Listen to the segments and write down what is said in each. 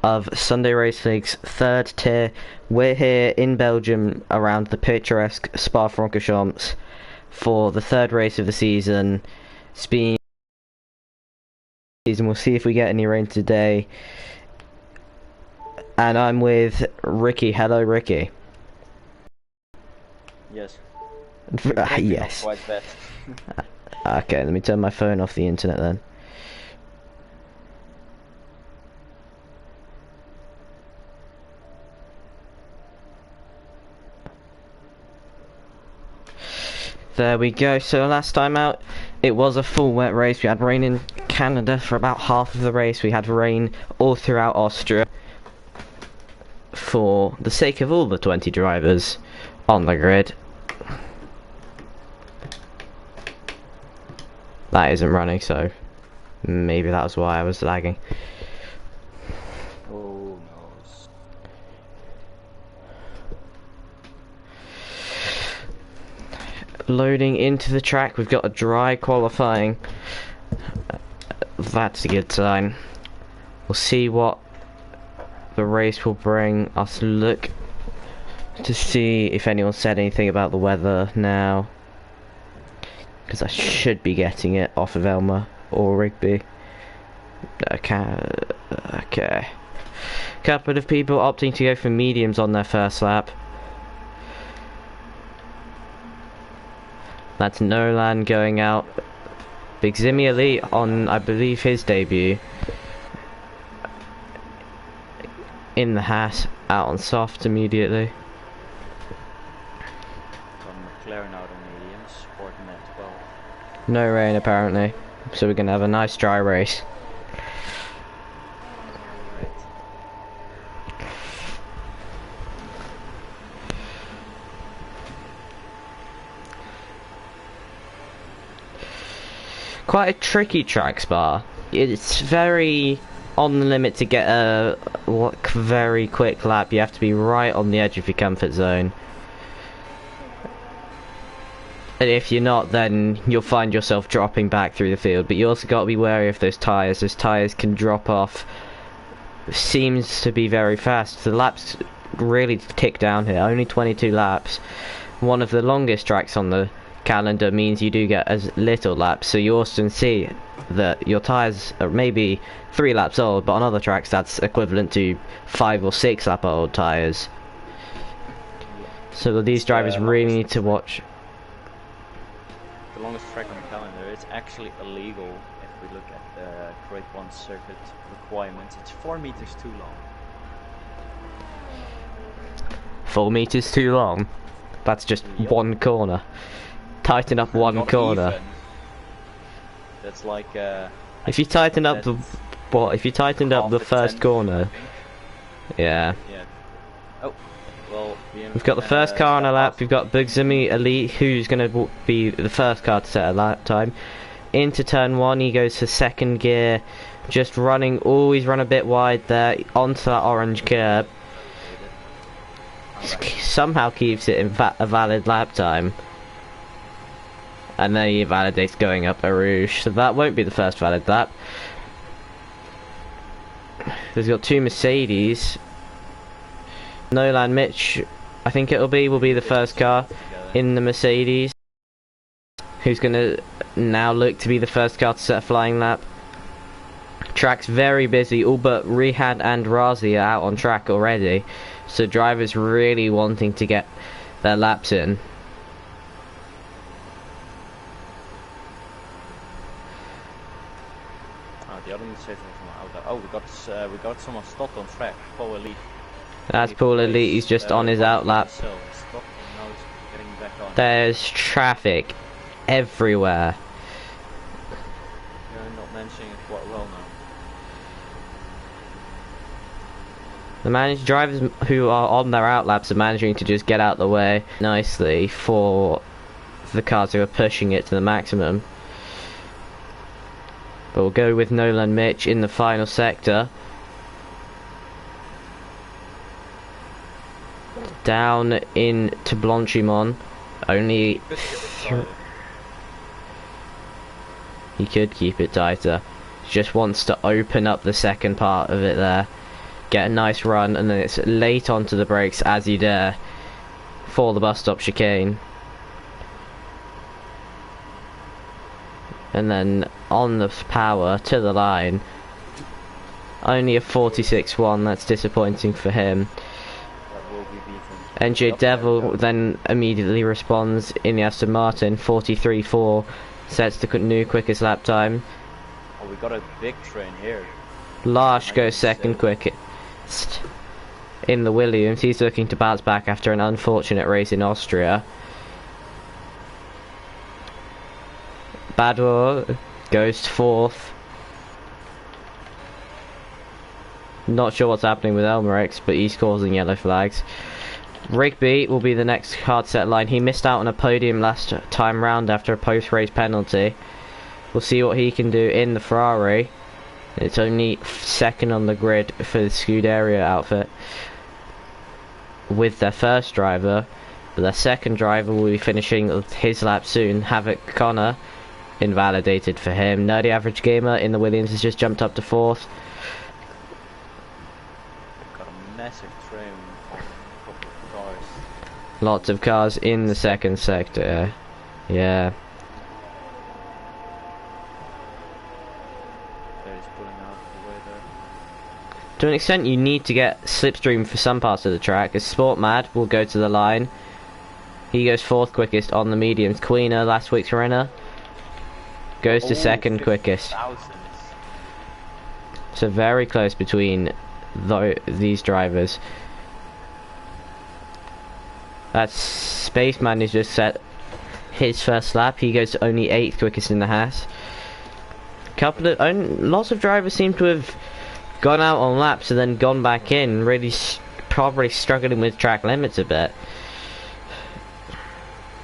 of Sunday Race League's third tier. We're here in Belgium around the picturesque Spa-Francorchamps for the third race of the season. We'll see if we get any rain today. And I'm with Ricky. Hello, Ricky. Yes. Yes. Quite bad. Okay, let me turn my phone off the internet then. There we go. So last time out, it was a full wet race. We had rain in Canada for about half of the race. We had rain all throughout Austria for the sake of all the 20 drivers on the grid. That isn't running, so maybe that was why I was lagging. Oh no. Loading into the track, we've got a dry qualifying. That's a good sign. We'll see what the race will bring us. Look to see if anyone said anything about the weather now, because I should be getting it off of Elmer or Rigby. Okay. Couple of people opting to go for mediums on their first lap. That's Nolan going out. Big Zimmy Elite on, I believe, his debut. In the hat, out on soft immediately. McLaren out on mediums, Sporting at 12. No rain apparently, so we're gonna have a nice dry race. Quite a tricky track, Spa. It's very on the limit to get a very quick lap. You have to be right on the edge of your comfort zone. And if you're not, then you'll find yourself dropping back through the field. But you also got to be wary of those tyres. Those tyres can drop off. Seems to be very fast. The laps really tick down here. Only 22 laps. One of the longest tracks on the calendar means you do get as little laps. So you often see that your tyres are maybe 3 laps old, but on other tracks that's equivalent to 5 or 6 lap old tyres. So these drivers really need to watch. The longest track on the calendar, it's actually illegal if we look at the Grade 1 circuit requirements. It's 4 meters too long. 4 meters too long? That's just one corner. Tighten up one corner. Even. That's like if you tighten up the if you tightened up the first corner. Yeah. Yeah. Oh. Well, we've got the first car on a lap. We've got Big Zimmy Elite, who's going to be the first car to set a lap time. Into turn 1, he goes to second gear, just running, always run a bit wide there, onto that orange curb. Somehow keeps it in a valid lap time. And then he validates going up a rouge, so that won't be the first valid lap. There's got 2 Mercedes. Nolan Mitch, I think will be the first car in the Mercedes, who's going to now look to be the first car to set a flying lap. Track's very busy, all but Rihad and Razi are out on track already, so drivers really wanting to get their laps in. The other Mercedes from out. Oh, we got someone stopped on track. Paul Elite. That's Paul Elite. He's just on his out lap. There's traffic everywhere. You're not mentioning it quite well now. The drivers who are on their out laps are managing to just get out the way nicely for the cars who are pushing it to the maximum. But we'll go with Nolan Mitch in the final sector. Down into Blanchimont. Only... He could keep it tighter. Just wants to open up the second part of it there. get a nice run, and then it's late onto the brakes as you dare for the bus stop chicane. And then on the power to the line. Only a 46.1, that's disappointing for him. That will be beaten. NJ Devil then immediately responds in the Aston Martin. 43.4 sets the new quickest lap time. Oh, we got a big train here. Larsh goes second quickest in the Williams. He's looking to bounce back after an unfortunate race in Austria. Badwell goes fourth. Not sure what's happening with Elmerix, but he's causing yellow flags. Rigby will be the next hard set line. He missed out on a podium last time round after a post-race penalty. We'll see what he can do in the Ferrari. It's only second on the grid for the Scuderia outfit with their first driver, but their second driver will be finishing his lap soon. Havoc Connor, invalidated for him. Nerdy Average Gamer in the Williams has just jumped up to fourth. Got a massive train of a couple of cars. Lots of cars in the second sector. Yeah. He's pulling out of the way there. To an extent, you need to get slipstream for some parts of the track, as Sport Mad will go to the line. He goes fourth quickest on the mediums. Queener, last week's runner, goes to second quickest. So very close between these drivers. That's Spaceman who's just set his first lap. He goes to only 8th quickest in the Haas. Lots of drivers seem to have gone out on laps and then gone back in, really probably struggling with track limits a bit.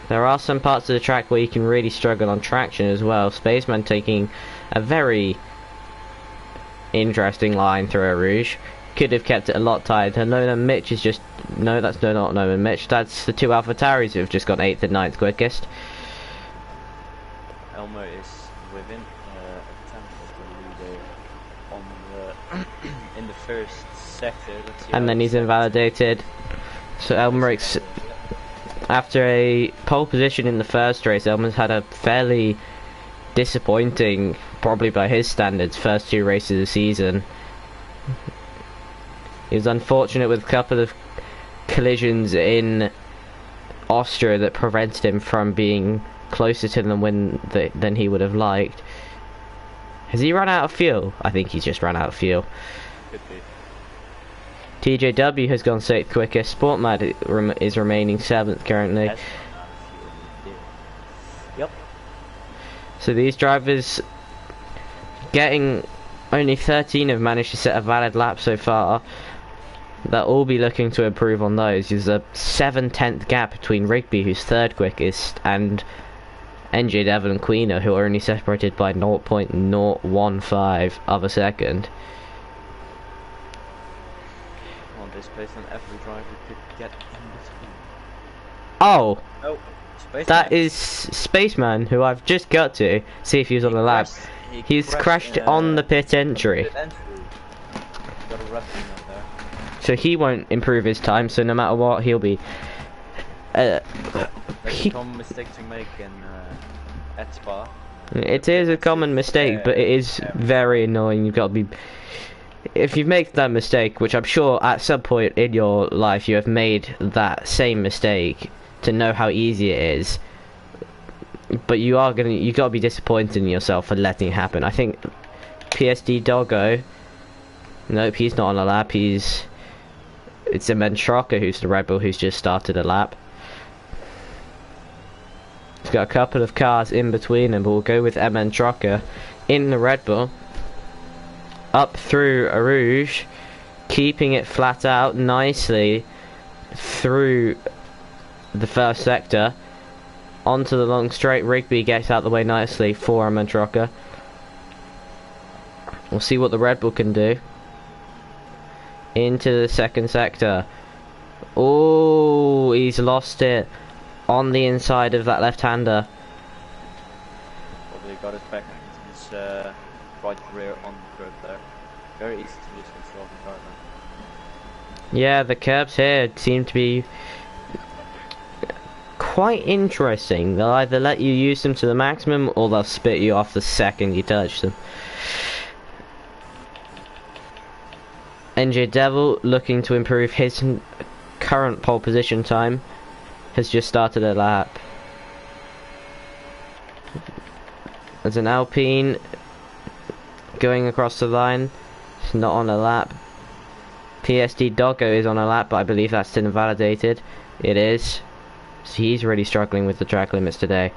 There are some parts of the track where you can really struggle on traction as well. Spaceman taking a very interesting line through a Rouge. Could have kept it a lot tighter. Nolan Mitch is just... No, that's not Nolan Mitch. That's the two AlphaTauris who have just gone 8th and 9th quickest. Elmer is within a tenth of the leader on the in the first sector. Let's see And then he's invalidated. So Elmerix, after a pole position in the first race, Elmer's had a fairly disappointing, probably by his standards, first two races of the season. He was unfortunate with a couple of collisions in Austria that prevented him from being closer to the win than he would have liked. Has he run out of fuel? I think he's just run out of fuel. Could be. TJW has gone 6th quickest. Sportmad is remaining 7th currently. Has run out of fuel. Yep. So these drivers getting only 13 have managed to set a valid lap so far. They'll all be looking to improve on those. There's a 7/10 gap between Rigby, who's 3rd quickest, and NJ Devil and Queener, who are only separated by 0.015 of a second. On this place, and every driver could get in between. Oh! Oh, Spaceman. That is Spaceman, who I've just got to see if he was on the lap. He's crashed on the pit entry. Got a red thing up there. So he won't improve his time, so no matter what, he'll be... That's a common mistake to make in at Spa. It is a common mistake, but it is very annoying. You've got to be... If you make that mistake, which I'm sure at some point in your life you have made that same mistake, to know how easy it is, but you got to be disappointed in yourself for letting it happen. I think PSD Doggo... Nope, he's not on a lap. It's a Mentrocker who's the Red Bull who's just started a lap. He's got a couple of cars in between him, but we'll go with Mentrocker in the Red Bull. Up through a Rouge, keeping it flat out nicely through the first sector. Onto the long straight. Rigby gets out the way nicely for Mentrocker. We'll see what the Red Bull can do. Into the second sector. Oh, he's lost it on the inside of that left-hander. Probably got his back into his right rear on the curb there. Very easy to lose control of the car then. Yeah, the curbs here seem to be quite interesting. They'll either let you use them to the maximum or they'll spit you off the second you touch them. NJ Devil, looking to improve his current pole position time, has just started a lap. There's an Alpine going across the line. It's not on a lap. PSD Doggo is on a lap, but I believe that's still invalidated. It is. So he's really struggling with the track limits today.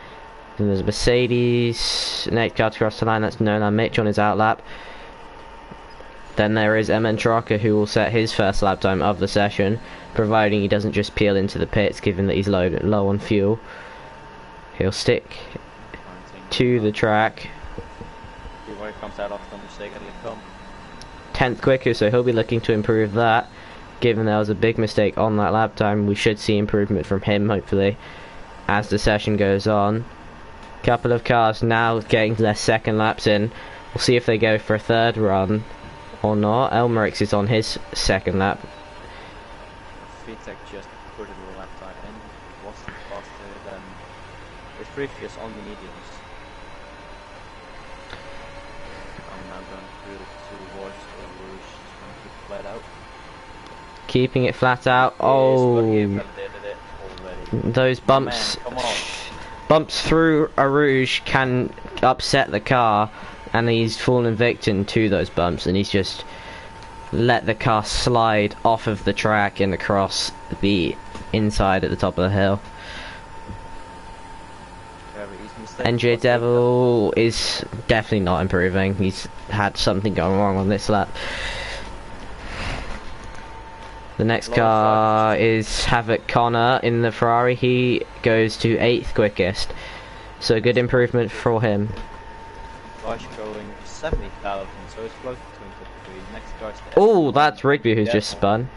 And there's Mercedes, next car to cross the line, that's Nolan Mitch on his outlap. Then there is MN Trocker, who will set his first lap time of the session, providing he doesn't just peel into the pits, given that he's low on fuel. He'll stick to the track. See where he comes out after the mistake and he'll come. 10th quicker, so he'll be looking to improve that. Given there was a big mistake on that lap time, we should see improvement from him, hopefully, as the session goes on. Couple of cars now getting their second laps in. We'll see if they go for a third run or not. Elmerix is on his second lap. Feedtech just put it in the lap time and it wasn't faster than his previous on the mediums. I'm now going through towards the Rouge and keep it flat out. Keeping it flat out. Oh, those bumps. Oh, man, come on. Bumps through a Rouge can upset the car, and he's fallen victim to those bumps, and he's just let the car slide off of the track and across the inside at the top of the hill. NJ Devil is definitely not improving. He's had something going wrong on this lap. The next car is Havoc Connor in the Ferrari. He goes to 8th quickest, so good improvement for him. Rush going 70,000, so it's close to 23. Next car's Oh, that's Rigby who's just spun.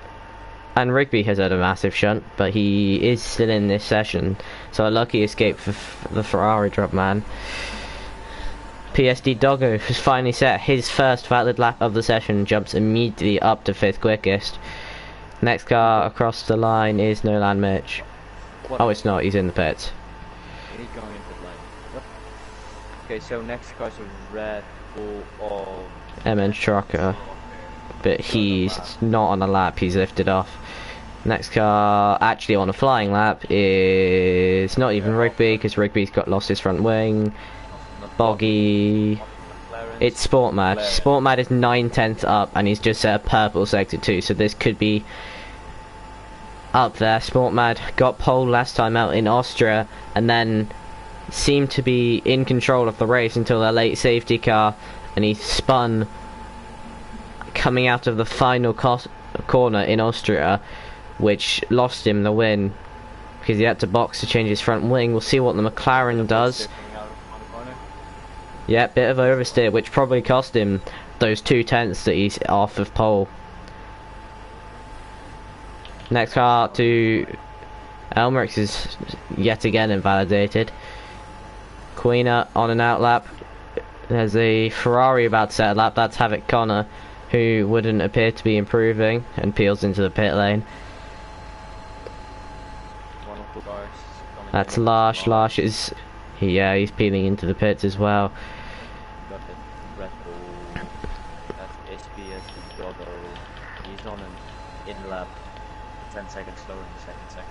And Rigby has had a massive shunt, but he is still in this session, so a lucky escape for the Ferrari drop man. PSD Doggo has finally set his first valid lap of the session, jumps immediately up to 5th quickest. Next car across the line is Nolan Mitch. Oh, it's not, he's in the pits. He's going into the line. Yep. Okay, so next car's a Red Bull of MN Trucker, but he's not on a lap, he's lifted off. Next car actually on a flying lap is not even Rigby, because Rigby's lost his front wing. Boggy. It's Sport Mad. Sport Mad is 9/10 up, and he's just set a purple sector 2, so this could be up there. Sport Mad got pole last time out in Austria, and then seemed to be in control of the race until their late safety car, and he spun coming out of the final corner in Austria, which lost him the win, because he had to box to change his front wing. We'll see what the McLaren does. Yeah, bit of oversteer, which probably cost him those 2/10 that he's off of pole. Next car to Elmerix is yet again invalidated. Queena on an outlap. There's a Ferrari about to set a lap. That's Havoc Connor, who wouldn't appear to be improving and peels into the pit lane. That's Larsh. Larsh is, yeah, he's peeling into the pits as well. Got it. Red Bull. That's SBS and Dodo. He's on an in lap 10 seconds slower in the second sector.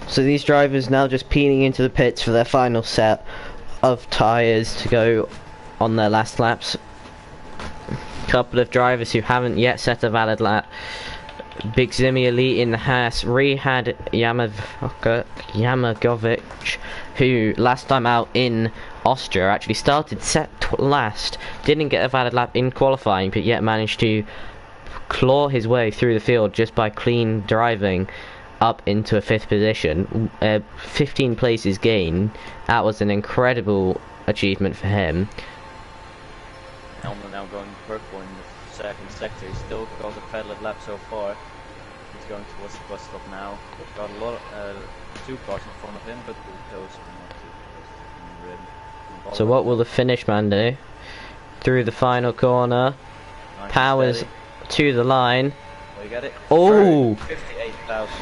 So these drivers now just peeling into the pits for their final set of tyres to go on their last laps. Couple of drivers who haven't yet set a valid lap. Big Zimmy Elite in the Haas, Rehad Yamagovic, who last time out in Austria actually started set last, didn't get a valid lap in qualifying, but yet managed to claw his way through the field just by clean driving up into a 5th position. 15 places gain. That was an incredible achievement for him. Elmer now going purple in the second sector. He's still got a valid lap so far. He's going towards the bus stop now. Got a lot of 2 cars in front of him, but those are not too close. So what will the finish man do? Through the final corner. Nice Powers steady. to the line. We got it. Oh! 58,000.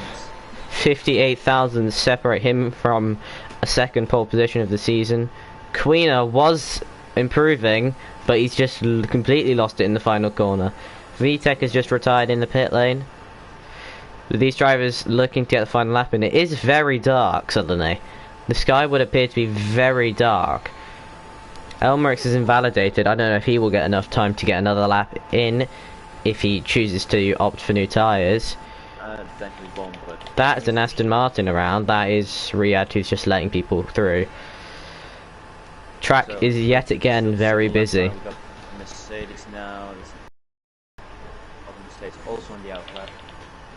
58,000 separate him from a second pole position of the season. Queener was improving, but he's just completely lost it in the final corner. VTech has just retired in the pit lane. These drivers looking to get the final lap in. It is very dark suddenly. The sky would appear to be very dark. Elmerix is invalidated. I don't know if he will get enough time to get another lap in if he chooses to opt for new tyres. Then he won't, but That's an Aston Martin around. That is Riyadh, who's just letting people through. Track so, is yet again very busy. We've got Mercedes now. Mercedes also on the outlap.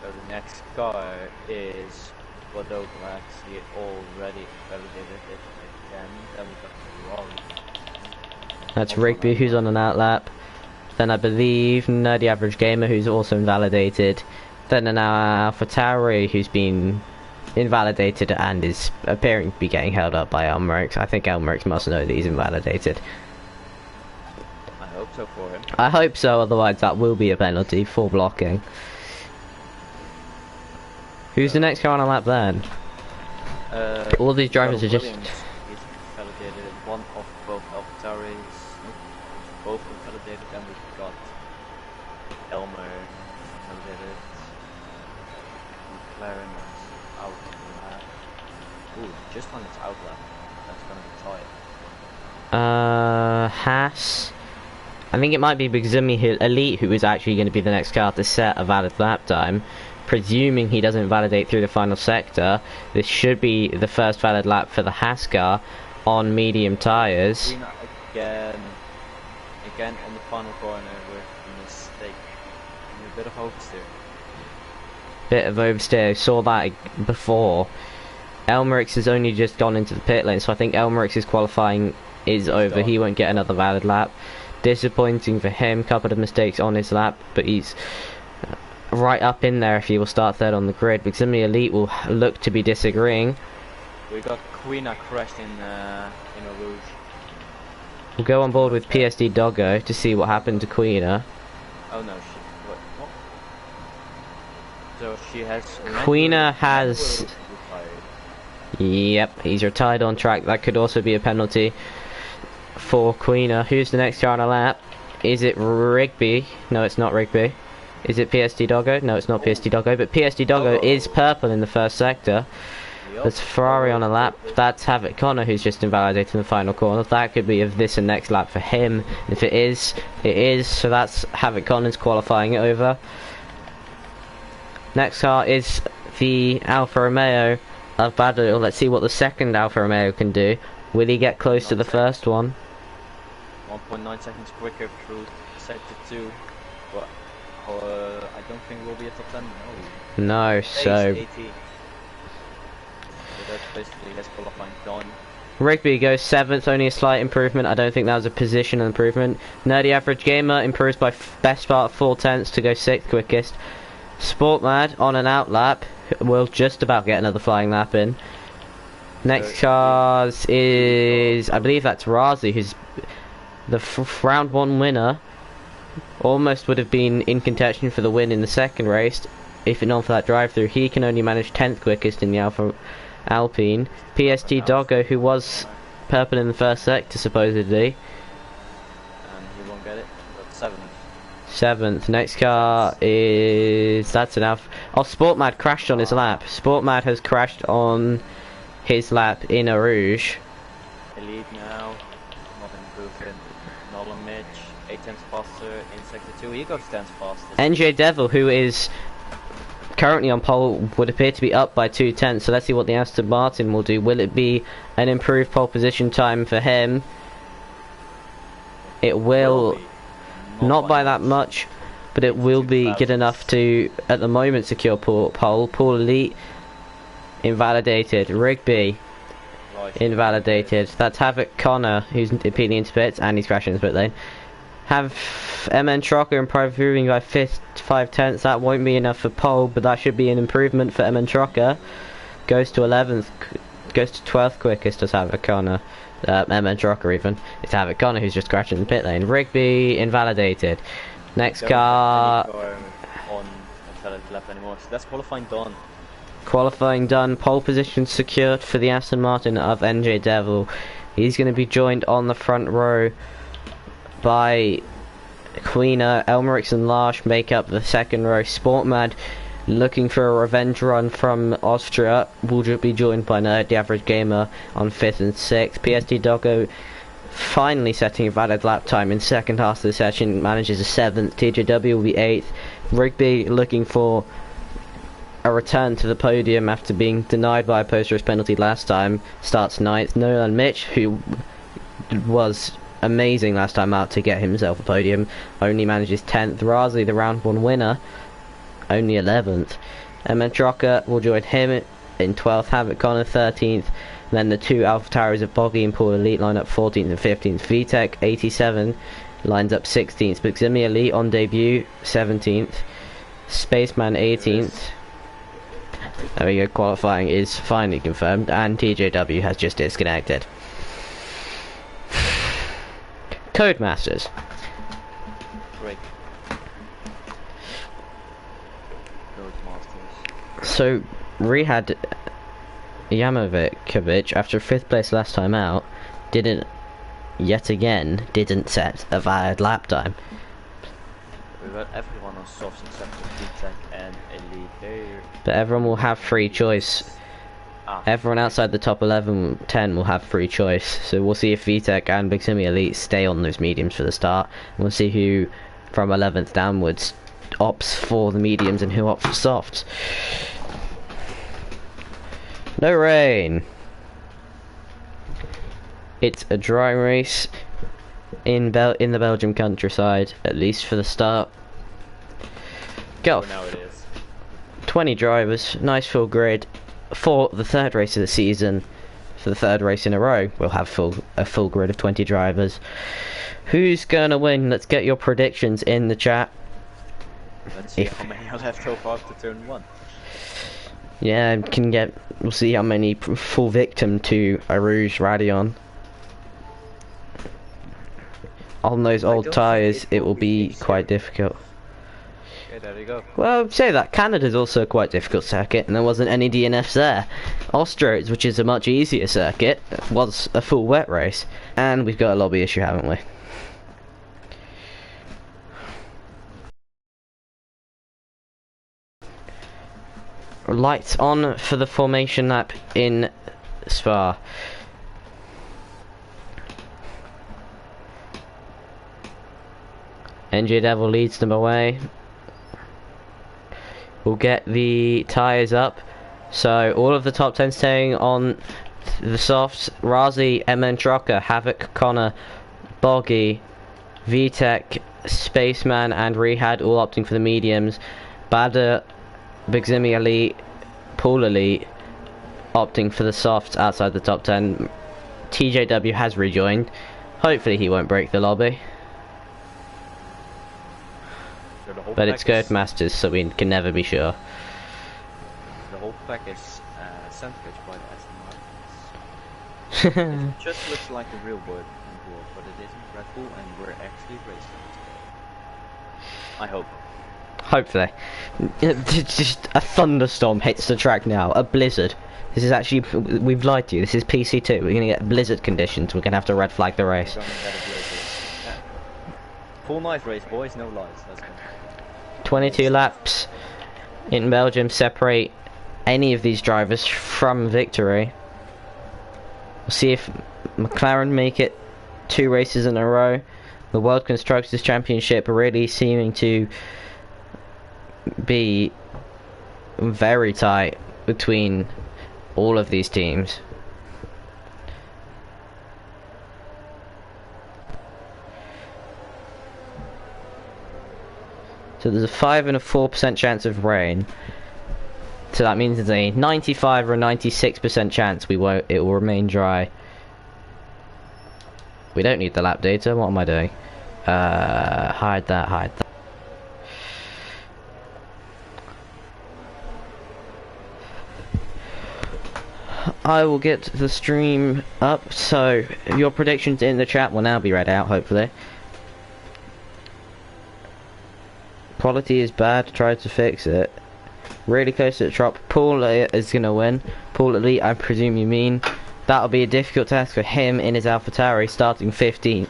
So the next car is Bordeaux Black. He already validated it again. Then we've got Ferrari. That's Rigby, who's on an outlap. Then I believe Nerdy Average Gamer, who's also invalidated. Then an AlphaTauri, who's been invalidated and is appearing to be getting held up by Elmerix. I think Elmerix must know that he's invalidated. I hope so for him. I hope so, otherwise that will be a penalty for blocking. Who's the next car on a lap then? All these drivers are just... Williams, he's validated one of both AlphaTauris. Both were validated, then we've got Elmer validated. McLaren is out of the lap. Ooh, just on its outlap. That's gonna be tight. Haas. I think it might be Begzumi Elite who is actually going to be the next car to set a valid lap time. Presuming he doesn't validate through the final sector, this should be the first valid lap for the Haas car on medium tyres. Again on the final corner with a mistake. And a bit of oversteer. Bit of oversteer, saw that before. Elmerix has only just gone into the pit lane, so I think Elmerix's qualifying is over. He won't get another valid lap. Disappointing for him, couple of mistakes on his lap, but he's right up in there if he will start third on the grid. Begzumi Elite will look to be disagreeing. We got Quina crashed in a Rouge. We'll go on board with PSD Doggo to see what happened to Quina. Oh no, what? So she has... Quina has... Yep, he's retired on track. That could also be a penalty for Quina. Who's the next car on a lap? Is it Rigby? No, it's not Rigby. Is it PSD Doggo? No, it's not PSD Doggo, but PSD Doggo is purple in the first sector. There's Ferrari on a lap. That's Havoc Connor, who's just invalidated in the final corner. That could be of this and next lap for him. If it is, it is. So that's Havoc Connor's qualifying it over. Next car is the Alfa Romeo of Badal. Let's see what the second Alfa Romeo can do. Will he get close to the first one? 1.9 seconds quicker through sector 2. But I don't think we'll be at top 10. No, so... That's basically his qualifying done. Rigby goes 7th, only a slight improvement. I don't think that was a position improvement. Nerdy Average Gamer improves by best part of 4/10 to go 6th quickest. Sportmad on an outlap will just about get another flying lap in. Next cars is, I believe that's Razi, who's the round 1 winner. Almost would have been in contention for the win in the second race if it not for that drive through. He can only manage 10th quickest in the Alpine. PST Doggo, who was purple in the first sector supposedly. And he won't get it. But 7th. Next car is, that's an Alpha. Oh, Sportmad crashed on his lap. Sportmad has crashed on his lap in a Rouge. Elite now, not improving. Nolan Mitch, 8/10 faster in sector 2. He goes 10 faster. NJ Devil, who is currently on pole, would appear to be up by 2/10. So let's see what the Aston Martin will do. Will it be an improved pole position time for him? It will, not by that much, but it will be good enough to, at the moment, secure pole. Paul Elite invalidated. Rigby invalidated. That's Havoc Connor, who's appealing into pits, and he's crashing into pit lane. Have MN Trocker improving by 5/10. That won't be enough for pole, but that should be an improvement for MN Trocker. Goes to 11th, goes to 12th quickest as Havoc Connor. MN Trocker even. It's Havoc Connor who's just crashed in the pit lane. Rigby invalidated. Next Don't have car, any car on a third lap anymore. So that's qualifying done. qualifying done, pole position secured for the Aston Martin of NJ Devil. He's going to be joined on the front row by Queener. Elmerix and Larsh make up the second row. Sportmad, looking for a revenge run from Austria, will be joined by Nerd, the average gamer, on 5th and 6th. PSD Doggo finally setting a valid lap time in second half of the session, manages a 7th. TJW will be 8th. Rigby looking for a return to the podium after being denied by a post-race penalty last time, starts 9th. Nolan Mitch, who was amazing last time out to get himself a podium, only manages 10th. Rasley, the round 1 winner, only 11th. Emma Trocker will join him in 12th. Havoc Connor 13th. Then the two Alpha Towers of Boggy and Paul Elite line up 14th and 15th. VTEC 87 lines up 16th. Biximi Elite on debut 17th. Spaceman 18th. There we go, qualifying is finally confirmed, and TJW has just disconnected. Codemasters. Great. Codemasters. So, Rihad Yamovikovic, after 5th place last time out, didn't set a valid lap time. We've got everyone on softs except for VTEC and Elite there. But everyone will have free choice. Everyone outside the top 11, 10 will have free choice. So we'll see if VTEC and Big Simi Elite stay on those mediums for the start. And we'll see who from 11th downwards opts for the mediums and who opts for softs. No rain. It's a dry race in the Belgium countryside, at least for the start. Go. For now it is. 20 drivers, nice full grid for the third race of the season. For the third race in a row, we'll have a full grid of 20 drivers. Who's gonna win? Let's get your predictions in the chat. Let's see how many are left so far after turn 1. Yeah, we'll see how many fall victim to a Rouge Radeon. On those old tyres, it will be quite difficult. Okay, there you go. Well, say that, Canada's also a quite difficult circuit, and there wasn't any DNFs there. Austria, which is a much easier circuit, was a full wet race. And we've got a lobby issue, haven't we? Lights on for the formation lap in Spa. NJ Devil leads them away. We'll get the tyres up. So all of the top 10 staying on the softs. Razi, MN Trocker, Havoc, Connor, Boggy, VTEC, Spaceman and Rehad all opting for the mediums. Bader, Big Zimmy Elite, Paul Elite opting for the softs outside the top 10. TJW has rejoined. Hopefully he won't break the lobby. But it's Codemasters, so we can never be sure. The whole pack is sandwiched by the Aston Martins. It just looks like a real world, but it isn't Red Bull, and we're actually racing. I hope. Hopefully. Just a thunderstorm hits the track now. A blizzard. This is actually, we've lied to you. This is PC2. We're gonna get blizzard conditions. We're gonna have to red flag the race. Full night race, boys. No lies. Let's go. 22 laps in Belgium separate any of these drivers from victory. We'll see if McLaren make it 2 races in a row. The World Constructors' Championship really seeming to be very tight between all of these teams. So there's a 5 and a 4% chance of rain. So that means there's a 95 or a 96% chance it will remain dry. We don't need the lap data. What am I doing? Hide that. I will get the stream up, so your predictions in the chat will now be read out, hopefully. Quality is bad, try to fix it. Really close to the drop. Paul is going to win. Paul Elite, I presume you mean. That'll be a difficult task for him in his AlphaTauri, starting 15th.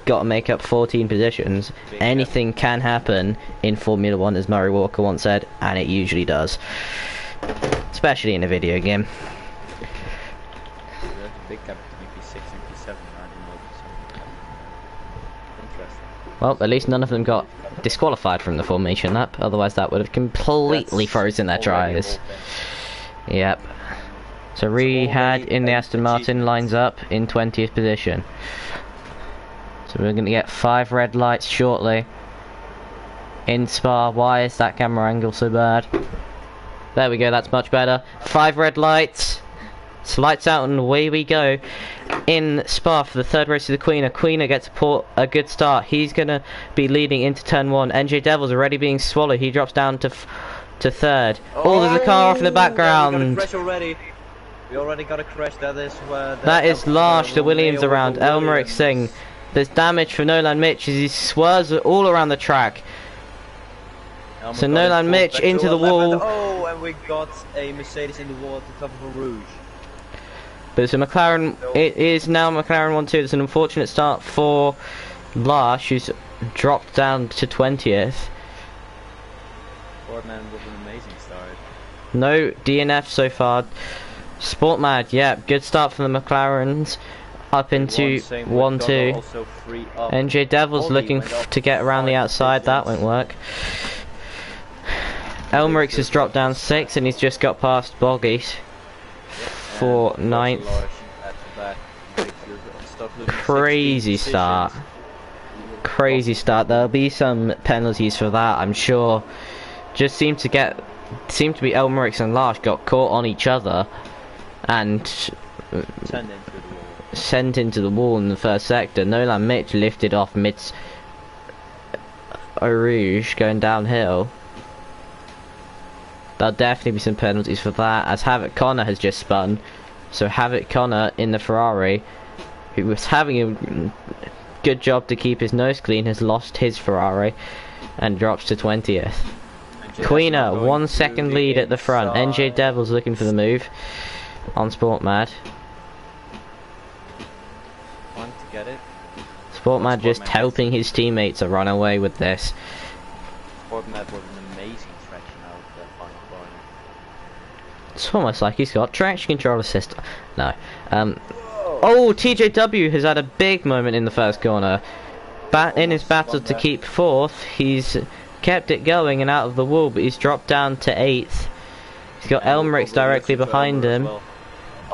Got to make up 14 positions. Anything can happen in Formula 1, as Murray Walker once said, and it usually does. Especially in a video game. Well, at least none of them got disqualified from the formation lap, otherwise that would have completely frozen their tyres. Yep. So Rehad in the Aston Martin lines up in 20th position. So we're going to get 5 red lights shortly. In Spa, why is that camera angle so bad? There we go, that's much better. 5 red lights. So lights out and away we go. In Spa for the 3rd race of the Queener. Queener gets a good start. He's going to be leading into turn 1. NJ Devil's already being swallowed. He drops down to 3rd. Oh, there's a car off in the background. We already got a crash. That is Larsh, the Williams around. Elmerick Singh. There's damage for Nolan Mitch as he swerves all around the track. So Nolan Mitch into the wall. Oh, and we got a Mercedes in the wall at the top of a Rouge. But it's a McLaren, it is now McLaren 1-2. It's an unfortunate start for Larsh, who's dropped down to 20th. Sportman with an amazing start. No DNF so far. Sportmad, yeah, good start for the McLarens. Up into 1-2. NJ Devil's looking to get around the outside, that won't work. Elmerix has dropped down 6 and he's just got past Boggies for 9th. Crazy start. Crazy start. There'll be some penalties for that, I'm sure. Just seemed to be Elmerix and Larsh got caught on each other and sent into the wall in the first sector. Nolan Mitch lifted off mid Eau Rouge going downhill. There'll definitely be some penalties for that, as Havoc Connor has just spun. So Havoc Connor in the Ferrari, who was having a good job to keep his nose clean, has lost his Ferrari and drops to 20th. Queener, 1 second lead at the front. NJ Devil's looking for the move on Sportmad. Sportmad just helping his teammates to run away with this. Sportmad was an amazing traction out of the final corner. It's almost like he's got traction control assist. No. Oh, TJW has had a big moment in the first corner. In his battle to keep 4th, he's kept it going and out of the wall, but he's dropped down to 8th. He's got Elmerix directly behind him.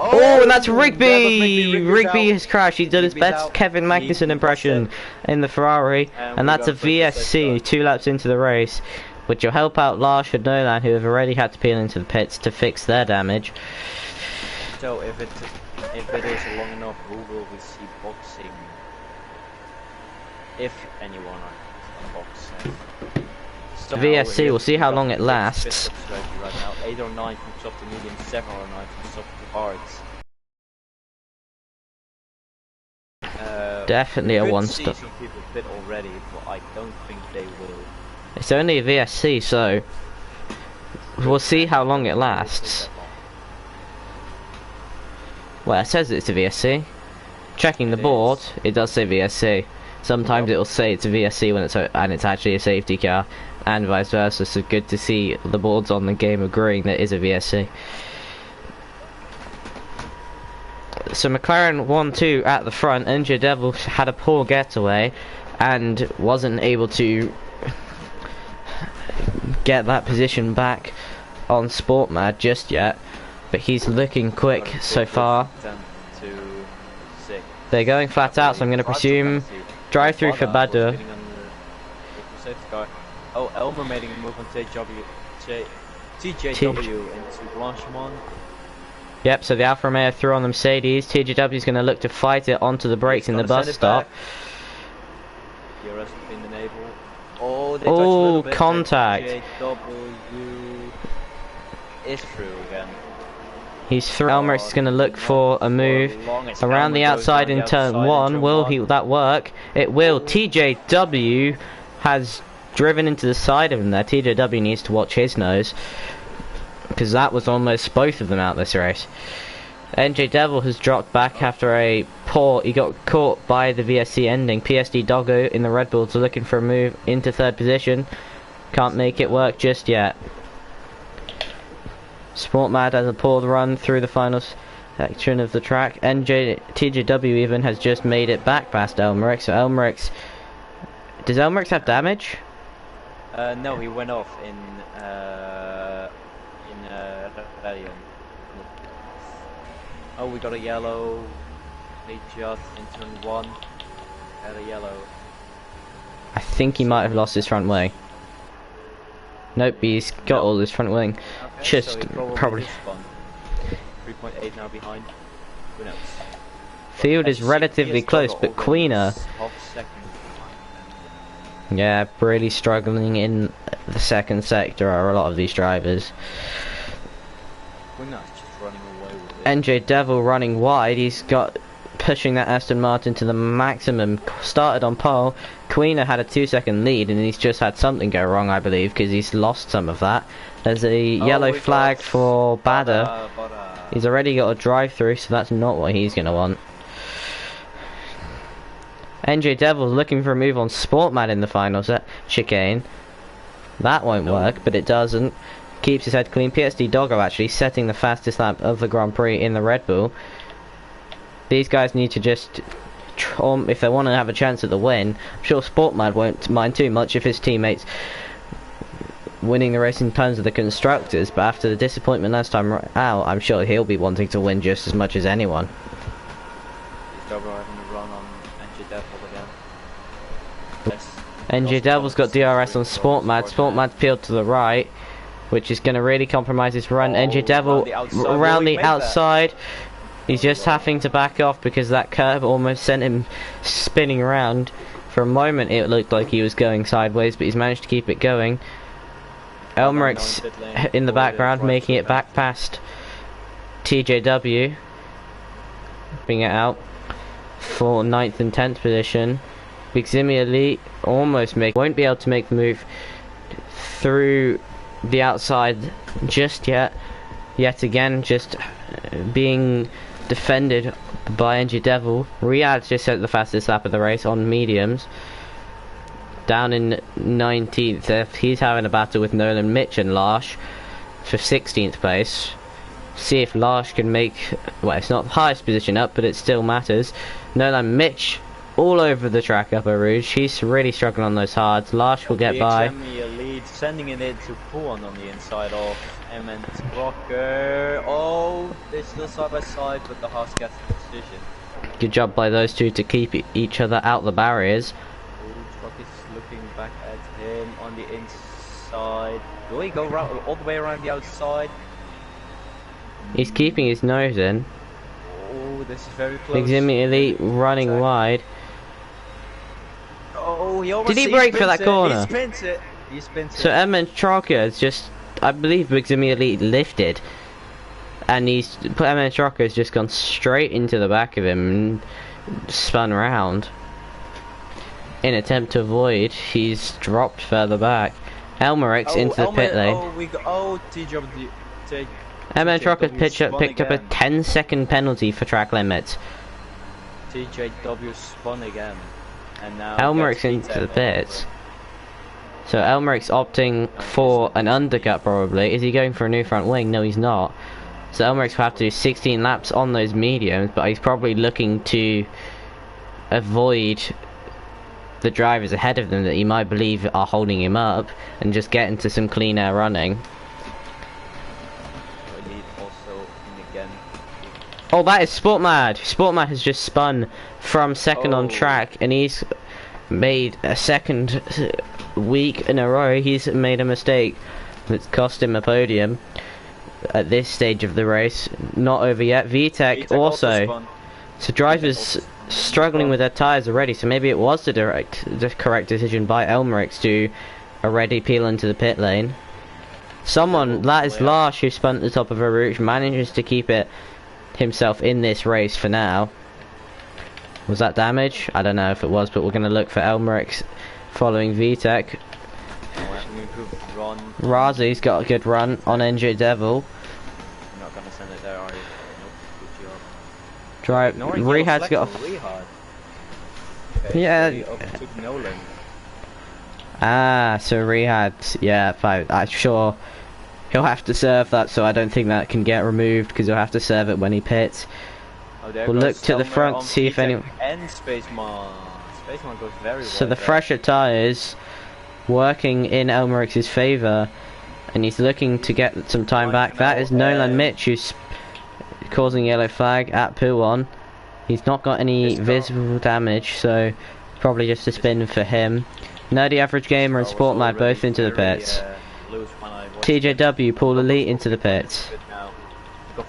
Oh, and that's Rigby! Rigby has crashed. He's done his best Kevin Magnussen impression in the Ferrari, and that's a VSC 2 laps into the race, which will help out Larsh and Nolan, who have already had to peel into the pits to fix their damage. So if it is long enough, who will we see boxing? If anyone are boxing. So VSC, we'll see how long it lasts. Right now, 8 or 9 from soft to medium, 7 or 9 from soft to hard. Definitely a 1-stop. Some people pit already, but I don't think they will. It's only a VSC, so we'll see how long it lasts. Well, it says it's a VSC. Checking the board, it does say VSC. Sometimes it'll say it's a VSC when it's actually a safety car, and vice versa. So good to see the boards on the game agreeing that it is a VSC. So McLaren 1-2 at the front. NJ Devil had a poor getaway and wasn't able to get that position back on Sportmad just yet, but he's looking quick so far. They're going flat out, so I'm going to presume drive through for Badur. Oh, Elmer making a move on TJW into Blanchimont. Yep, so the Alfa Romeo threw on the Mercedes. TJW is going to look to fight it onto the brakes in the bus stop. Oh, contact. TJW is through again. He's through. Elmerich is going to look for a move around the outside in turn 1. Will that work? It will. TJW has driven into the side of him there. TJW needs to watch his nose, because that was almost both of them out this race. NJ Devil has dropped back after a poor, he got caught by the VSC ending. PSD Doggo in the Red Bulls are looking for a move into third position. Can't make it work just yet. Sportmad has a poor run through the final section of the track. TJW even has just made it back past Elmerix. So Elmerix, does Elmerix have damage? No, he went off in Rebellion. Oh, we got a yellow. Lead shot in turn 1. Had a yellow. I think he might have lost his front wing. Nope, he's got all his front wing. Okay, Just so he probably. 3.8 now behind. Who knows? Field is relatively close, but Queener, yeah, really struggling in the second sector are a lot of these drivers. Queener's just running away with it. NJ Devil running wide, he's got pushing that Aston Martin to the maximum. Started on pole. Queener had a 2-second lead, and he's just had something go wrong, I believe, because he's lost some of that. There's a yellow flag for Bader. He's already got a drive-through, so that's not what he's going to want. NJ Devil's looking for a move on Sportman in the final set. Chicane. That won't work, but it doesn't. Keeps his head clean. PSD Doggo actually setting the fastest lap of the Grand Prix in the Red Bull. These guys need to just, if they want to have a chance at the win, I'm sure Sportman won't mind too much if his teammates winning the race in terms of the constructors, but after the disappointment last time out, I'm sure he'll be wanting to win just as much as anyone. NJ Devil's got DRS on Sportmad. Sportmad's peeled to the right, which is going to really compromise his run. NJ Devil around the outside. He's just having to back off because that curve almost sent him spinning around. For a moment it looked like he was going sideways, but he's managed to keep it going. Elmerix in the background making it back past TJW. Bring it out for 9th and 10th position. Big Zimmy Elite almost won't be able to make the move through the outside just yet. Yet again, just being defended by NG Devil. Riyadh just set the fastest lap of the race on mediums. Down in 19th, he's having a battle with Nolan Mitch and Larsh for 16th place. See if Larsh can make, well, it's not the highest position up, but it still matters. Nolan Mitch all over the track, Upper Rouge. He's really struggling on those hards. Larsh will get by. Lead, sending it into Puan on the inside of Emmett Rocker. Oh, they're still side by side, but the Haas gets the decision. Good job by those two to keep each other out the barriers. Truck is looking back at him on the inside. Will he go all the way around the outside? He's keeping his nose in. Oh, this is very close. Big Zimmy Elite running wide. Oh, he almost, did he brake for that corner? He spins it. He spins it. So Emmett Trocker is just, I believe Big Zimmy Elite lifted, and Emmett Trocker has just gone straight into the back of him and spun round. In attempt to avoid, he's dropped further back. Elmerix into the pit lane. Emmett Trocker picked up a 10-second penalty for track limits. TJW spun again. And now Elmerix into the pits. So Elmerix opting for an undercut probably. Is he going for a new front wing? No, he's not. So Elmerix will have to do 16 laps on those mediums, but he's probably looking to avoid the drivers ahead of them that he might believe are holding him up and just get into some clean air running. Oh, that is Sportmad. Sportmad has just spun from second on track, and he's made a second week in a row. He's made a mistake that's cost him a podium at this stage of the race. Not over yet. VTech also. So drivers struggling with their tyres already, so maybe it was the correct decision by Elmerix to already peel into the pit lane. Someone, that is Larsh, who spun at the top of a route, manages to keep it himself in this race for now. Was that damage? I don't know if it was, but we're going to look for Elmerix following VTech. Improved run. Razi's got a good run on NJ Devil. You're not gonna send it there, are you? Nope. Good job. Drive. Ignoring Rehad's got a. Rehad. Okay, Yeah. so he overtook Nolan. So Rehad. Yeah, fine. I'm sure he'll have to serve that, so I don't think that can get removed because he'll have to serve it when he pits. Oh, there We'll goes look to the Selmer front on to see if anyone. And Spaceman. Spaceman goes very well. So the there. fresher tyres working in Elmerix's favour, and he's looking to get some time back. That is Nolan Mitch who's causing yellow flag at Puon. He's not got any visible damage, so probably just a spin for him. Nerdy Average Gamer and Sport Mad both into the pits. TJW Paul Elite into the pits. We got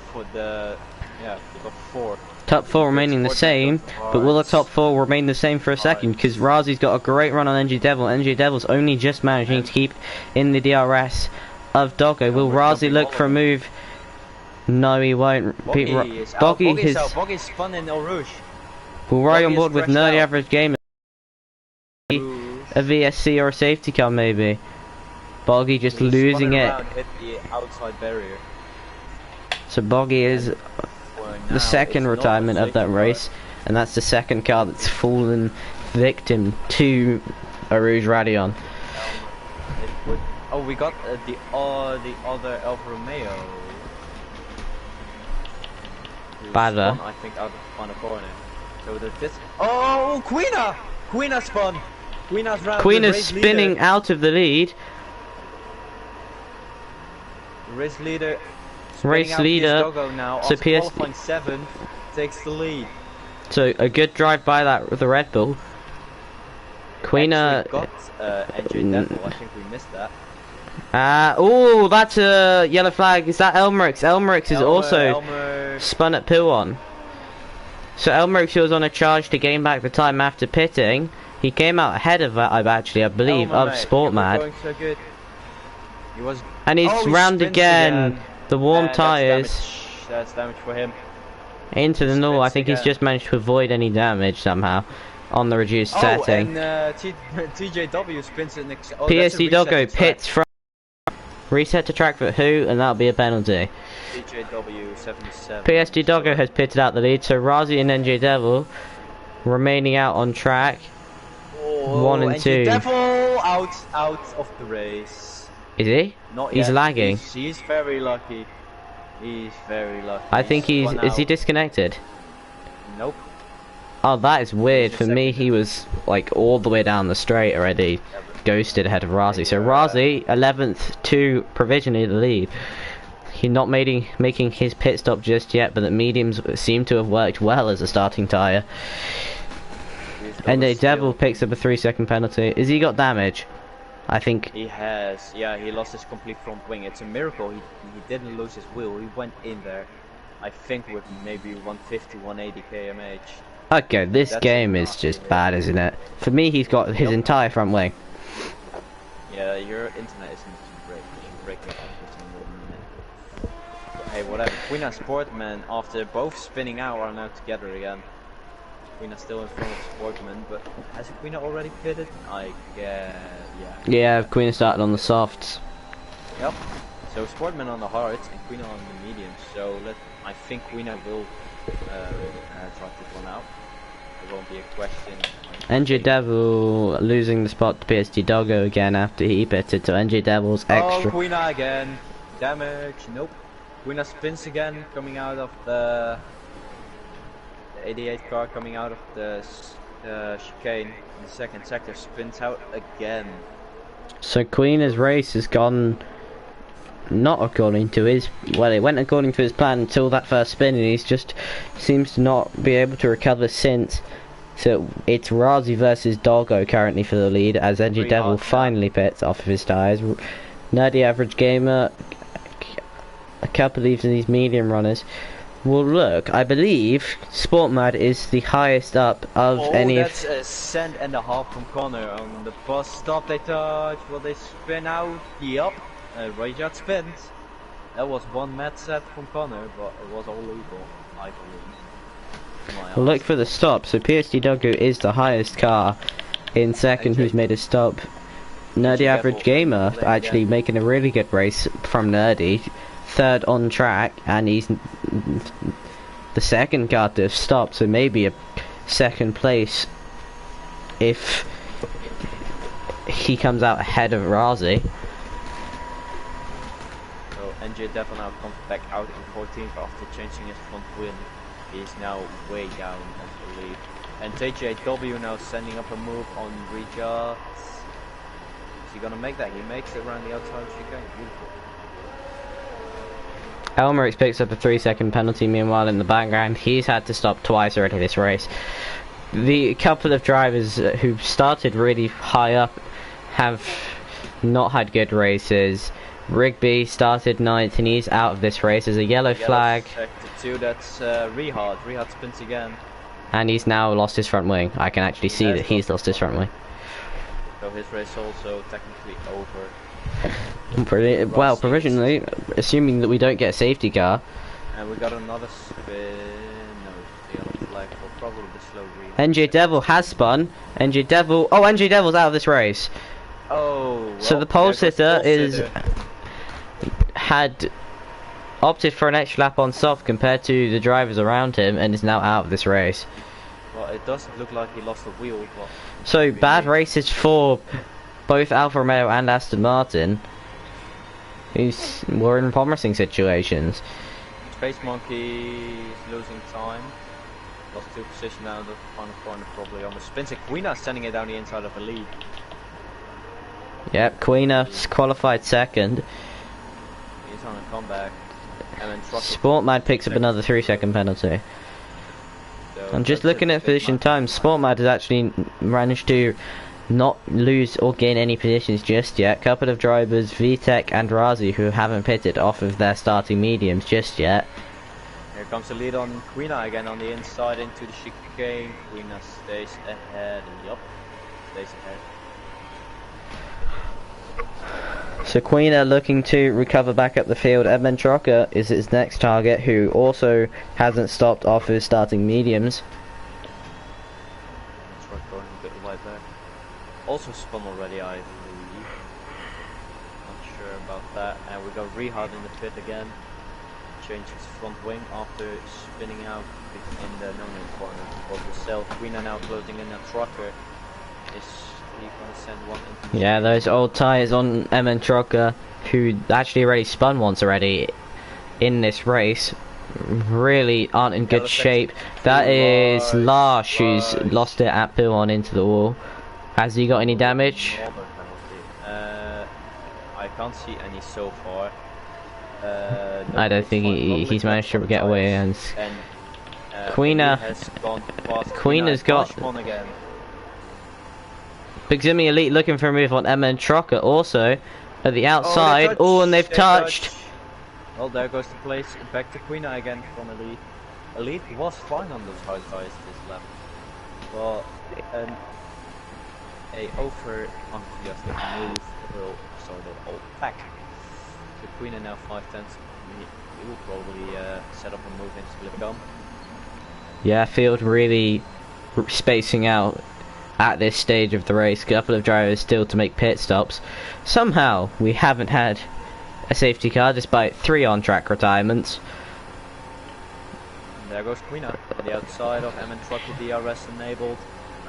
four. Top 4 remaining the same, but will the top 4 remain the same for a second? Because Razi's got a great run on NG Devil. NG Devil's only just managing to keep in the DRS of Doggo. Will Razi look for a move? No, he won't. Boggy's spun in Eau Rouge. Will Roy on board with Nerdy Average Gamer? A VSC or a safety car maybe. Boggy just losing it. Hit the outside barrier. So Boggy is the second retirement of that race, and that's the second car that's fallen victim to a Rouge Radion. Oh, we got the other Alfa Romeo. Badder. I think out of the final corner. So this. Oh, Quina spun. Queena's spinning out of the lead. Race leader. Now. So qualifying 7 takes the lead. So a good drive by that with the Red Bull. Quina got NJ Devil. I think we missed that. Oh, that's a yellow flag. Is that Elmerix? Elmerix is also spun at Puon. So Elmerix was on a charge to gain back the time after pitting. He came out ahead of that, I believe, of Sportmad. So good. He was. And he's round again. The warm tyres. That's damage for him. Into the null. I think he's just managed to avoid any damage somehow on the reduced setting. And TJW spins it next. PSD Doggo pits from. Reset to track for who, and that'll be a penalty. TJW 77. PSD Doggo has pitted out the lead, so Razi and NJ Devil remaining out on track. 1 and 2. Devil out of the race. Is he? Not he's yet. lagging. He's very lucky. He's very lucky. I think is he disconnected? Nope. Oh, that is weird. For me, he was like all the way down the straight already. Ghosted ahead of Razi. So Razi, 11th to provisionally the lead. He's not making his pit stop just yet, but the mediums seem to have worked well as a starting tyre. And the Devil picks up a 3-second penalty. Has he got damage? I think he has. Yeah, he lost his complete front wing. It's a miracle he didn't lose his wheel. He went in there, I think, with maybe 150, 180 kmh. Okay, this game is just bad, isn't it? For me, he's got his entire front wing. Yeah, your internet isn't great. You should break it up in a minute. Hey, whatever. Quina Sportman, after both spinning out, are now together again. Quina's still in front of Sportman, but has Quina already pitted? I guess, yeah. Yeah, Quina started on the softs. Yep. So Sportman on the hards and Quina on the mediums. So I think Quina will try to pull one out. There won't be a question. NJ Devil losing the spot to PSD Doggo again after he pitted, so NJ Devil's extra. Oh, Quina again. Damage. Nope. Quina spins again, coming out of the 88 car, coming out of the chicane in the second sector, spins out again. So Quina's race has gone not according to his, well, it went according to his plan until that first spin, and he's just seems to not be able to recover since. So it's Razi versus Doggo currently for the lead as NG Devil finally pits off of his tyres. Nerdy Average Gamer, a couple of these medium runners. Well, look, I believe Sportmad is the highest up of any of... that's a cent and a half from corner. On the bus stop they touch, will they spin out? Yup, Rayjat spins. That was one mad set from corner, but it was all legal, I believe. Well, look for the stop, so PSD Doggo is the highest car in second who's made a stop. Nerdy Average Devil Gamer playing actually again. making a really good race from Nerdy. Third on track, and he's the second car to have stopped, so maybe a second place if he comes out ahead of Razi. So NJ Devil now comes back out in 14th after changing his front wheel. He's now way down on the lead. And JJW now sending up a move on Richard. Is he gonna make that? He makes it around the outside of chicane. Beautiful. Elmerix picks up a 3-second penalty. Meanwhile, in the background, he's had to stop twice already this race. The couple of drivers who started really high up have not had good races. Rigby started 9th and he's out of this race. There's a yellow flag. Sector 2, that's Rihard. Rihard spins again. And he's now lost his front wing. I can actually see that he's lost his front wing. So his race also technically over. Well, provisionally, assuming that we don't get a safety car. And we got another spin. No, the yellow flag for probably the slow Rihard. NJ Devil has spun. NJ Devil. Oh, NJ Devil's out of this race. Oh, well, So the pole sitter had opted for an extra lap on soft compared to the drivers around him and is now out of this race. Well, it doesn't look like he lost a wheel, but... So bad races for both Alfa Romeo and Aston Martin, who's were in promising situations. Space Monkey is losing time. Lost 2 position now, the final corner probably almost spins it. Quina sending it down the inside of the lead. Yep, Quina qualified second. He's on a comeback. And then Sportmad picks up another 3-second penalty. So I'm just looking at position time. Sportmad has actually managed to not lose or gain any positions just yet. Couple of drivers, VTech and Razi, who haven't pitted off of their starting mediums just yet. Here comes the lead on Quina again on the inside into the chicane. Quina stays ahead and yup, stays ahead. So Quina looking to recover back up the field. Edmund Trocker is his next target, who also hasn't stopped off his starting mediums. Truck going a bit wide back. Also spun already, I believe. Not sure about that. And we got Rihard in the pit again. Changed his front wing after spinning out in the no-name corner of himself. Quina now closing in a Trucker. Is he gonna send one into Yeah, those old tyres on Edmund Trocker, who actually already spun once already in this race, really aren't in good shape. That is Lars, who's lost it at Pilon into the wall. Has he got any damage? I can't see any so far. I don't think he's managed to get away. And Quina's got again. Big Zimmy Elite looking for a move on Emma and Trocker also at the outside. Oh, and they've touched. Well, there goes the place. Back to Quina again from Elite. Elite was fine on those hard tires this lap. Well, a over enthusiastic move will sort it all back. So Quina now 5/10. He will probably set up a move into Split Gum. Yeah, field really spacing out at this stage of the race. A couple of drivers still to make pit stops. Somehow we haven't had a safety car despite 3 on-track retirements. And there goes Quina on the outside of M and Trucker DRS enabled.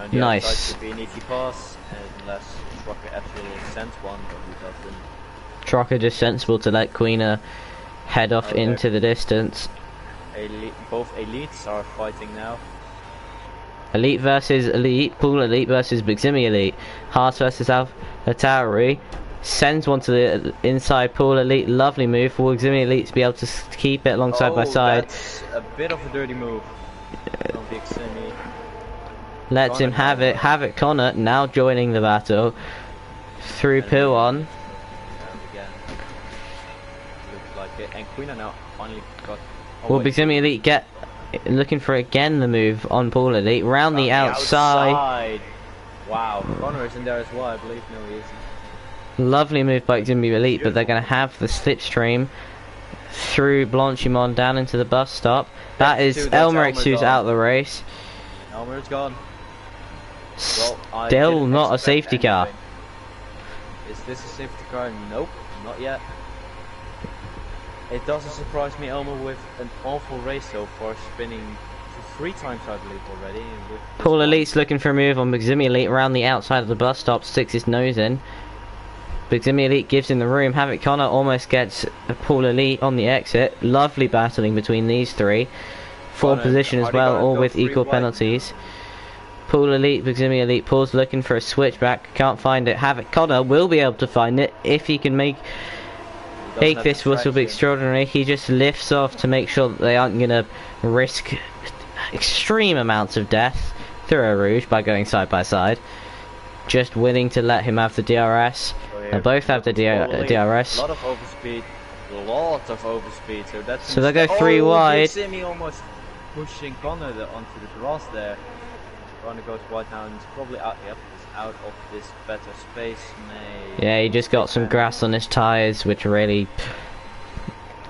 And the Nice. outside should be an easy pass unless Trucker actually sends one, but he doesn't. Trocker just sensible to let Quina head off into the distance. Both elites are fighting now. Elite versus Elite, Pool Elite versus Big Zimmy Elite, Haas versus Altauri, sends one to the inside Pool Elite, lovely move for Big Zimmy Elite to be able to keep it along side by side. That's a bit of a dirty move from Big Zimmy. Lets him have it, Connor now joining the battle through Pilon. Again. Looks like it, and Quina now finally got... Will Big Zimmy Elite get... Looking for again the move on Paul Elite, round the outside. Wow, Connor is in there as well, I believe. No, he isn't. Lovely move by Zimmy Elite, but they're going to have the slipstream through Blanchimont down into the bus stop. That is Elmerix who's out of the race. Elmer's gone. Well, Still not a safety car. Is this a safety car? Nope, not yet. It doesn't surprise me, Elmo, with an awful race so far, spinning 3 times I believe already. Paul Elite's looking for a move on Beximi Elite around the outside of the bus stop, sticks his nose in. Beximi Elite gives him the room. Havoc Connor almost gets Paul Elite on the exit. Lovely battling between these three. Fourth position as well, all with equal penalties. Paul Elite, Beximi Elite, Paul's looking for a switchback, can't find it. Havoc Connor will be able to find it if he can make this whistle be extraordinary. He just lifts off to make sure that they aren't going to risk extreme amounts of death through a Rouge by going side by side. Just willing to let him have the DRS. They both have the DRS. A lot of overspeed. So they'll go 3 wide. Simi almost pushing Connor onto the grass there. Connor goes wide now and he's probably out, out of this better space. Yeah, he just got some grass on his tyres, which really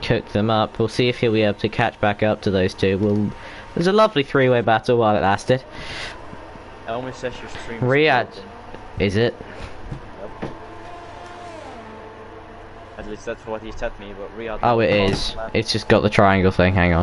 cooked them up. We'll see if he'll be able to catch back up to those two. It was a lovely 3-way battle while it lasted. Elmo says your stream Riyadh, is it? Yep. At least that's what he said me, but Riyadh... Oh, it is. It's just got the triangle thing, hang on.